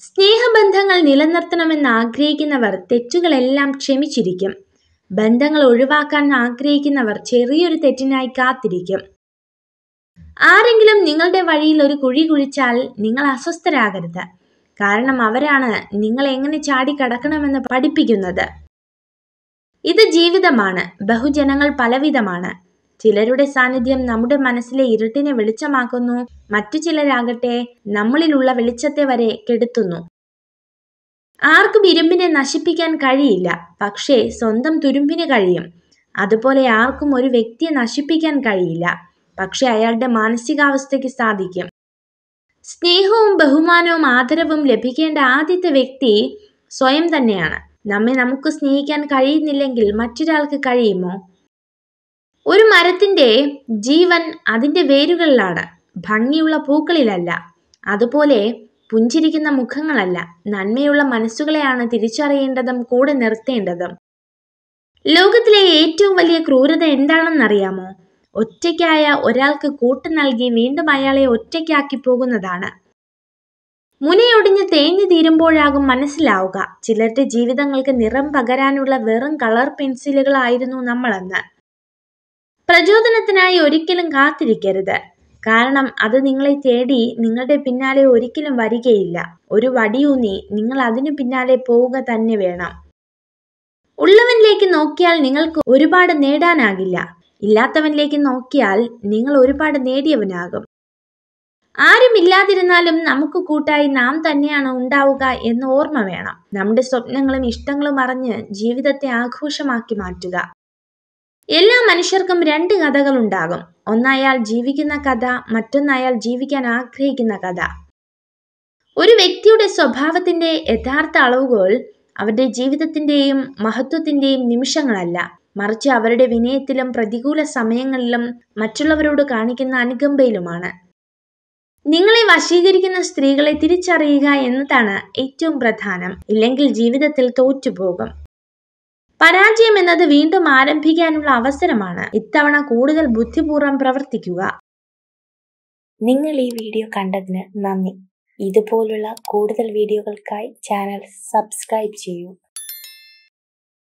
സ്നേഹബന്ധങ്ങൾ നിലനിർത്തണമെന്ന് ആഗ്രഹിക്കുന്നവർ തെറ്റുകളെല്ലാം ക്ഷമിച്ചിരിക്കും. ബന്ധങ്ങൾ ഒഴിവാക്കാൻ ആഗ്രഹിക്കുന്നവർ ചെറിയൊരു തെറ്റിനായി കാത്തിരിക്കും. ആരെങ്കിലും നിങ്ങളുടെ വഴിയിൽ ഒരു കുഴി കുഴിച്ചാൽ നിങ്ങൾ അസ്വസ്ഥരാകരുത്. കാരണം അവരാണ് നിങ്ങൾ എങ്ങനെ ചാടിക്കടക്കണമെന്ന് പഠിപ്പിക്കുന്നത്. ഇത് ജീവിതമാണ്. ബഹുജനങ്ങൾ പലവിധമാണ്. ചിലരുടെ സാന്നിധ്യം നമ്മുടെ മനസ്സിലെ ഇരുട്ടിനെ വെളിച്ചമാക്കുന്നു. മറ്റു ചിലരാകട്ടെ നമ്മളിലുള്ള വെളിച്ചത്തെ വരെ കെടുത്തുന്നു. ആർക്കും ഇരുമ്പിനെ നശിപ്പിക്കാൻ കഴിയില്ല, പക്ഷേ സ്വന്തം തുരുമ്പിന് കഴിയും. അതുപോലെ ആർക്കും ഒരു വ്യക്തിയെ നശിപ്പിക്കാൻ കഴിയില്ല, പക്ഷെ അയാളുടെ മാനസികാവസ്ഥയ്ക്ക് സാധിക്കും. സ്നേഹവും ബഹുമാനവും ആദരവും ലഭിക്കേണ്ട ആദ്യത്തെ വ്യക്തി സ്വയം തന്നെയാണ്. നമുക്ക് സ്നേഹിക്കാൻ കഴിയുന്നില്ലെങ്കിൽ മറ്റൊരാൾക്ക് കഴിയുമോ? ഒരു മരത്തിന്റെ ജീവൻ അതിന്റെ വേരുകളിലാണ്, ഭംഗിയുള്ള പൂക്കളിലല്ല. അതുപോലെ പുഞ്ചിരിക്കുന്ന മുഖങ്ങളല്ല, നന്മയുള്ള മനസ്സുകളെയാണ് തിരിച്ചറിയേണ്ടതും കൂടെ നിർത്തേണ്ടതും. ലോകത്തിലെ ഏറ്റവും വലിയ ക്രൂരത എന്താണെന്നറിയാമോ? ഒറ്റയ്ക്കായ ഒരാൾക്ക് കൂട്ട് നൽകി വീണ്ടും അയാളെ ഒറ്റയ്ക്കാക്കി പോകുന്നതാണ്. മുനയൊടിഞ്ഞ് തേഞ്ഞു തീരുമ്പോഴാകും മനസ്സിലാവുക ചിലരുടെ ജീവിതങ്ങൾക്ക് നിറം പകരാനുള്ള വെറും കളർ പെൻസിലുകളായിരുന്നു നമ്മളെന്ന്. പ്രചോദനത്തിനായി ഒരിക്കലും കാത്തിരിക്കരുത്, കാരണം അത് നിങ്ങളെ തേടി നിങ്ങളുടെ പിന്നാലെ ഒരിക്കലും വരികയില്ല. ഒരു വടിയൂന്നി നിങ്ങൾ അതിനു പിന്നാലെ പോവുക തന്നെ വേണം. ഉള്ളവനിലേക്ക് നോക്കിയാൽ നിങ്ങൾക്ക് ഒരുപാട് നേടാനാകില്ല, ഇല്ലാത്തവനിലേക്ക് നോക്കിയാൽ നിങ്ങൾ ഒരുപാട് നേടിയവനാകും. ആരുമില്ലാതിരുന്നാലും നമുക്ക് കൂട്ടായി നാം തന്നെയാണ് ഉണ്ടാവുക എന്ന് ഓർമ്മ വേണം. നമ്മുടെ സ്വപ്നങ്ങളും ഇഷ്ടങ്ങളും അറിഞ്ഞ് ജീവിതത്തെ ആഘോഷമാക്കി മാറ്റുക. എല്ലാ മനുഷ്യർക്കും രണ്ട് കഥകളുണ്ടാകും. ഒന്നയാൾ ജീവിക്കുന്ന കഥ, മറ്റൊന്നയാൾ ജീവിക്കാൻ ആഗ്രഹിക്കുന്ന കഥ. ഒരു വ്യക്തിയുടെ സ്വഭാവത്തിന്റെ യഥാർത്ഥ അളവുകോൽ അവരുടെ ജീവിതത്തിന്റെയും മഹത്വത്തിന്റെയും നിമിഷങ്ങളല്ല, മറിച്ച് അവരുടെ വിനയത്തിലും പ്രതികൂല സമയങ്ങളിലും മറ്റുള്ളവരോട് കാണിക്കുന്ന അനുകമ്പയിലുമാണ്. നിങ്ങളെ വശീകരിക്കുന്ന സ്ത്രീകളെ തിരിച്ചറിയുക എന്നതാണ് ഏറ്റവും പ്രധാനം. ഇല്ലെങ്കിൽ ജീവിതത്തിൽ തോറ്റുപോകും. പരാജയം എന്നത് വീണ്ടും ആരംഭിക്കാനുള്ള അവസരമാണ്. ഇത്തവണ കൂടുതൽ ബുദ്ധിപൂർവ്വം പ്രവർത്തിക്കുക. നിങ്ങൾ ഈ വീഡിയോ കണ്ടതിന് നന്ദി. ഇതുപോലുള്ള കൂടുതൽ വീഡിയോകൾക്കായി ചാനൽ സബ്സ്ക്രൈബ് ചെയ്യൂ.